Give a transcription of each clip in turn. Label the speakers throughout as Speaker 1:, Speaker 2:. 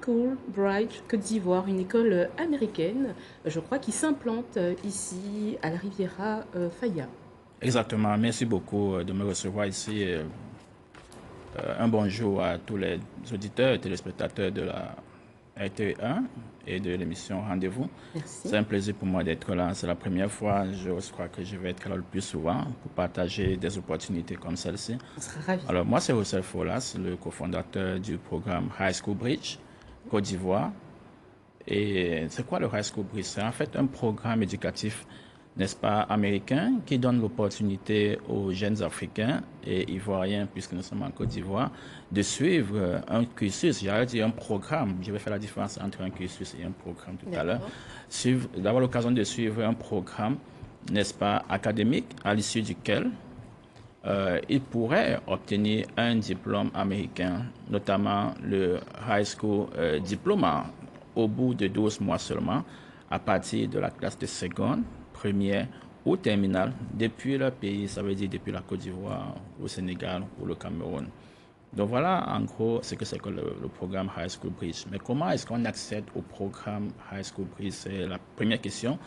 Speaker 1: School Bright Côte d'Ivoire, une école américaine, je crois, qui s'implante ici à la Riviera Faya.
Speaker 2: Exactement. Merci beaucoup de me recevoir ici. Un bonjour à tous les auditeurs et téléspectateurs de la RTE1 et de l'émission Rendez-vous.
Speaker 1: Merci.
Speaker 2: C'est un plaisir pour moi d'être là. C'est la première fois. Je crois que je vais être là le plus souvent pour partager des opportunités comme celle-ci.
Speaker 1: On sera ravis.
Speaker 2: Alors, moi, c'est Russell Folas, le cofondateur du programme High School Bridge, Côte d'Ivoire. Et c'est quoi le High School Bridge? C'est en fait un programme éducatif, n'est-ce pas, américain, qui donne l'opportunité aux jeunes Africains et Ivoiriens, puisque nous sommes en Côte d'Ivoire, de suivre un cursus, j'allais dire un programme. Je vais faire la différence entre un cursus et un programme tout à l'heure.
Speaker 1: D'accord.
Speaker 2: D'avoir l'occasion de suivre un programme, n'est-ce pas, académique, à l'issue duquel il pourrait obtenir un diplôme américain, notamment le High School Diploma, au bout de 12 mois seulement, à partir de la classe de seconde, première ou terminale, depuis leur pays, ça veut dire depuis la Côte d'Ivoire, au Sénégal ou le Cameroun. Donc voilà en gros ce que c'est que le programme High School Bridge. Mais comment est-ce qu'on accède au programme High School Bridge? C'est la première question.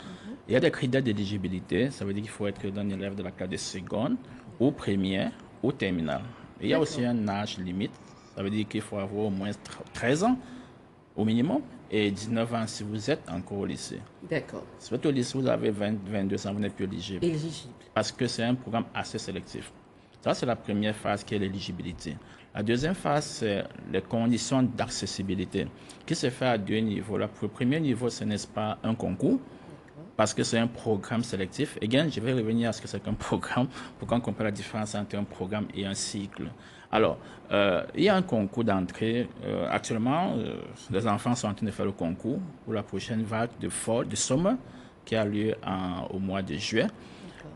Speaker 2: Il y a des critères d'éligibilité. Ça veut dire qu'il faut être un élève de la classe de seconde ou première ou terminale. Et il y a aussi
Speaker 1: D'accord.
Speaker 2: un âge limite. Ça veut dire qu'il faut avoir au moins 13 ans au minimum et 19 ans si vous êtes encore au lycée.
Speaker 1: D'accord.
Speaker 2: Si vous êtes au lycée, vous avez 20, 22 ans, vous n'êtes plus éligible
Speaker 1: Éligible.
Speaker 2: parce que c'est un programme assez sélectif. Ça, c'est la première phase qui est l'éligibilité. La deuxième phase, c'est les conditions d'accessibilité qui se fait à deux niveaux. Le premier niveau, ce n'est pas un concours, parce que c'est un programme sélectif. Again, je vais revenir à ce que c'est qu'un programme pour qu'on comprenne la différence entre un programme et un cycle. Alors, il y a un concours d'entrée. Actuellement, les enfants sont en train de faire le concours pour la prochaine vague de fall, de summer, qui a lieu au mois de juillet.
Speaker 1: D'accord.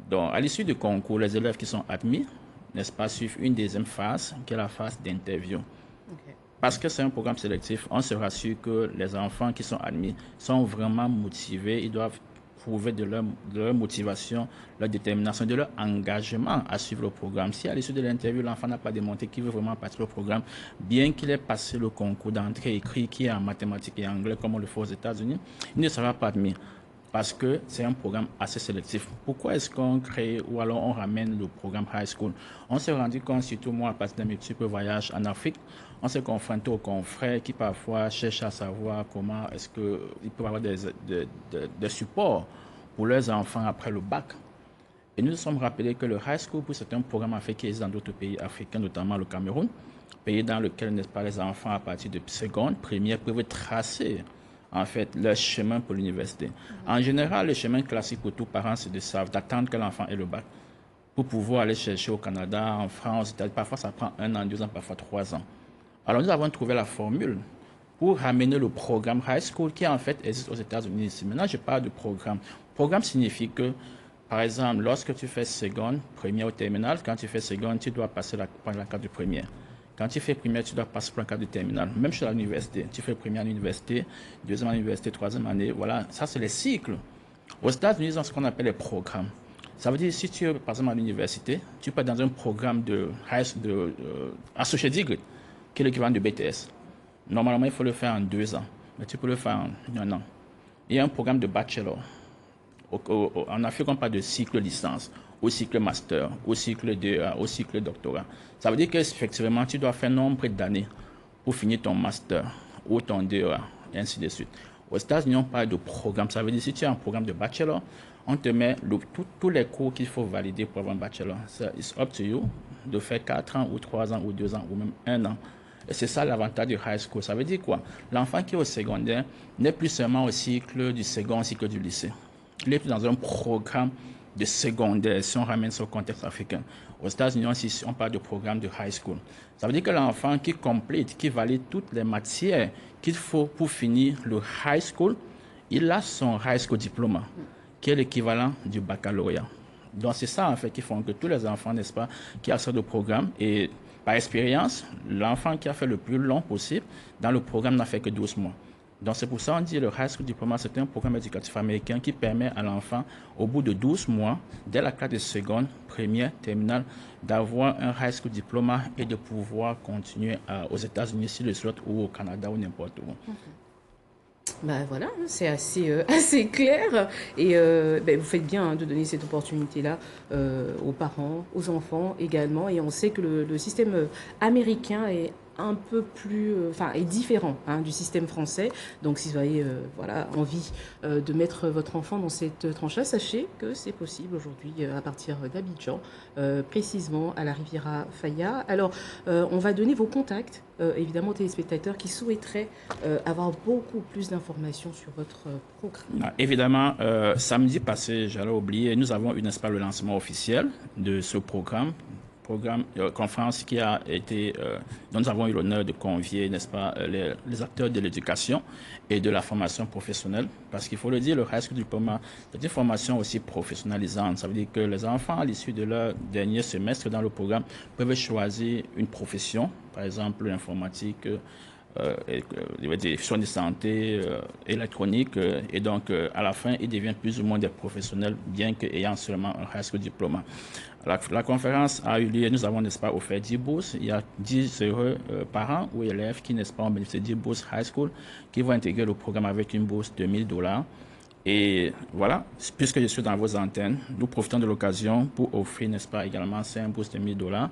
Speaker 2: Donc, à l'issue du concours, les élèves qui sont admis, n'est-ce pas, suivent une deuxième phase, qui est la phase d'interview.
Speaker 1: Ok.
Speaker 2: Parce que c'est un programme sélectif, on se rassure que les enfants qui sont admis sont vraiment motivés. Ils doivent prouver de leur motivation, leur détermination, de leur engagement à suivre le programme. Si à l'issue de l'interview, l'enfant n'a pas démontré qu'il veut vraiment participer au programme, bien qu'il ait passé le concours d'entrée écrit qui est en mathématiques et anglais, comme on le fait aux États-Unis, il ne sera pas admis parce que c'est un programme assez sélectif. Pourquoi est-ce qu'on crée ou alors on ramène le programme High School? On s'est rendu compte, surtout moi, à partir de mes multiples voyages en Afrique, on s'est confronté aux confrères qui parfois cherchent à savoir comment est-ce qu'ils peuvent avoir des supports pour leurs enfants après le bac. Et nous nous sommes rappelés que le High School, c'est un programme fait qui existe dans d'autres pays africains, notamment le Cameroun, pays dans lequel, n'est-ce pas, les enfants à partir de seconde, première, peuvent tracer en fait leur chemin pour l'université. En général, le chemin classique pour tous parents, c'est d'attendre que l'enfant ait le bac pour pouvoir aller chercher au Canada, en France, aux États-Unis. Parfois, ça prend 1 an, 2 ans, parfois 3 ans. Alors, nous avons trouvé la formule pour ramener le programme High School qui, en fait, existe aux États-Unis ici. Maintenant, je parle de programme. Programme signifie que, par exemple, lorsque tu fais seconde, première ou terminale, quand tu fais seconde, tu dois passer par la carte de première. Quand tu fais première, tu dois passer par la carte de terminale. Même chez l'université, tu fais première à l'université, deuxième à l'université, troisième année. Voilà, ça, c'est les cycles. Aux États-Unis, ils ont ce qu'on appelle les programmes. Ça veut dire, si tu es, par exemple, à l'université, tu peux être dans un programme associé degree, qui est l'équivalent de BTS. Normalement, il faut le faire en 2 ans, mais tu peux le faire en 1 an. Il y a un programme de bachelor. En Afrique, on parle de cycle licence, au cycle master, au cycle DEA, au cycle doctorat. Ça veut dire qu'effectivement, tu dois faire un nombre d'années pour finir ton master ou ton DEA, et ainsi de suite. Aux États-Unis, on parle de programme. Ça veut dire que si tu as un programme de bachelor, on te met tous les cours qu'il faut valider pour avoir un bachelor. It's up to you de faire 4 ans ou 3 ans ou 2 ans ou même 1 an. Et c'est ça l'avantage du high school. Ça veut dire quoi? L'enfant qui est au secondaire n'est plus seulement au cycle du second, au cycle du lycée. Il est plus dans un programme de secondaire, si on ramène ça au contexte africain. Aux États-Unis, on parle de programme de high school. Ça veut dire que l'enfant qui complète, qui valide toutes les matières qu'il faut pour finir le high school, il a son high school diplôme, qui est l'équivalent du baccalauréat. Donc c'est ça en fait qui font que tous les enfants, n'est-ce pas, qui accèdent au programme, et par expérience, l'enfant qui a fait le plus long possible dans le programme n'a fait que 12 mois. Donc c'est pour ça qu'on dit le High School Diploma, c'est un programme éducatif américain qui permet à l'enfant, au bout de 12 mois, dès la classe de seconde, première, terminale, d'avoir un High School Diploma et de pouvoir continuer aux États-Unis s'il le souhaite ou au Canada ou n'importe où.
Speaker 1: Ben voilà, c'est assez, assez clair. Et ben, vous faites bien de donner cette opportunité-là aux parents, aux enfants également. Et on sait que le système américain est un peu plus, enfin, est différent du système français. Donc, si vous avez voilà, envie de mettre votre enfant dans cette tranche-là, sachez que c'est possible aujourd'hui à partir d'Abidjan, précisément à la Riviera Faya. Alors, on va donner vos contacts, évidemment, aux téléspectateurs qui souhaiteraient avoir beaucoup plus d'informations sur votre programme.
Speaker 2: Évidemment, samedi passé, j'allais oublier, nous avons eu, n'est-ce pas, le lancement officiel de ce programme conférence qui a été, dont nous avons eu l'honneur de convier, n'est-ce pas, les acteurs de l'éducation et de la formation professionnelle. Parce qu'il faut le dire, le High School Diploma, c'est une formation aussi professionnalisante. Ça veut dire que les enfants, à l'issue de leur dernier semestre dans le programme, peuvent choisir une profession, par exemple l'informatique, des soins de santé, électronique, et donc à la fin, ils deviennent plus ou moins des professionnels, bien qu'ayant seulement un high school diplôme. La conférence a eu lieu, nous avons, n'est-ce pas, offert 10 bourses. Il y a 10 heureux parents ou élèves qui, n'est-ce pas, ont bénéficié de 10 bourses high school, qui vont intégrer le programme avec une bourse de $1,000. Et voilà, puisque je suis dans vos antennes, nous profitons de l'occasion pour offrir, n'est-ce pas, également 5 bourses de $1,000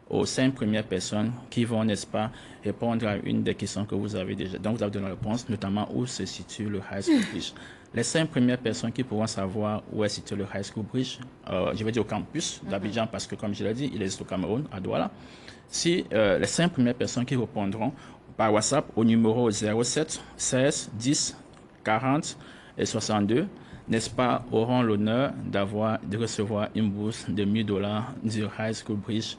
Speaker 2: aux 5 premières personnes qui vont, n'est-ce pas, répondre à une des questions que vous avez déjà, dont vous avez donné la réponse, notamment où se situe le High School Bridge. Les 5 premières personnes qui pourront savoir où est situé le High School Bridge, je vais dire au campus d'Abidjan, parce que comme je l'ai dit, il existe au Cameroun, à Douala. Si les 5 premières personnes qui répondront par WhatsApp au numéro 07 16 10 40 et 62, n'est-ce pas, auront l'honneur de recevoir une bourse de $1,000 du High School Bridge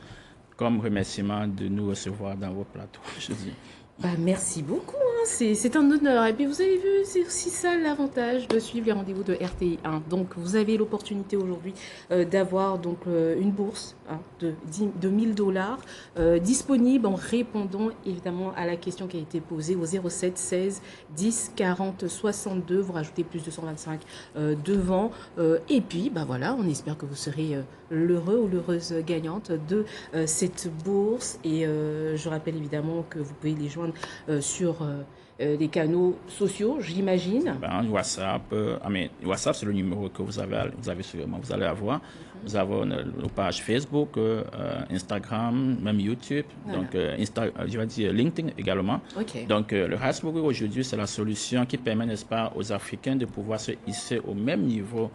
Speaker 2: comme remerciement de nous recevoir dans vos plateaux, je dis.
Speaker 1: Bah, merci beaucoup, c'est un honneur. Et puis vous avez vu, c'est aussi ça l'avantage de suivre les rendez-vous de RTI 1. Donc vous avez l'opportunité aujourd'hui d'avoir donc une bourse de $1,000 disponible en répondant évidemment à la question qui a été posée au 07 16 10 40 62. Vous rajoutez plus 225 devant. Et puis bah voilà, on espère que vous serez l'heureux ou l'heureuse gagnante de cette bourse. Et je rappelle évidemment que vous pouvez les joindre sur des canaux sociaux, j'imagine.
Speaker 2: WhatsApp, WhatsApp, c'est le numéro que vous avez sûrement, vous allez avoir. Vous avez nos pages Facebook, Instagram, même YouTube, voilà. Donc je vais dire LinkedIn également.
Speaker 1: Okay.
Speaker 2: Donc le High School aujourd'hui, c'est la solution qui permet, n'est-ce pas, aux Africains de pouvoir se hisser au même niveau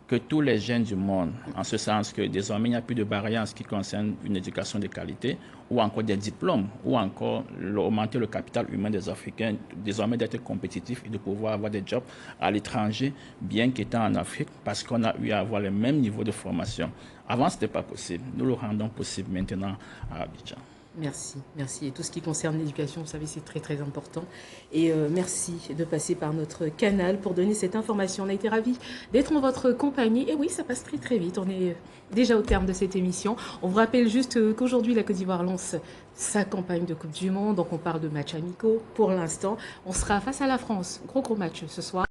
Speaker 2: que tous les jeunes du monde, en ce sens que désormais il n'y a plus de barrière en ce qui concerne une éducation de qualité, ou encore des diplômes, ou encore augmenter le capital humain des Africains, désormais d'être compétitifs et de pouvoir avoir des jobs à l'étranger, bien qu'étant en Afrique, parce qu'on a eu à avoir le même niveau de formation. Avant, ce n'était pas possible. Nous le rendons possible maintenant à Abidjan.
Speaker 1: Merci, merci. Et tout ce qui concerne l'éducation, vous savez, c'est très très important. Et merci de passer par notre canal pour donner cette information. On a été ravis d'être en votre compagnie. Et oui, ça passe très très vite. On est déjà au terme de cette émission. On vous rappelle juste qu'aujourd'hui, la Côte d'Ivoire lance sa campagne de Coupe du Monde. Donc on parle de matchs amicaux. Pour l'instant, on sera face à la France. Gros match ce soir.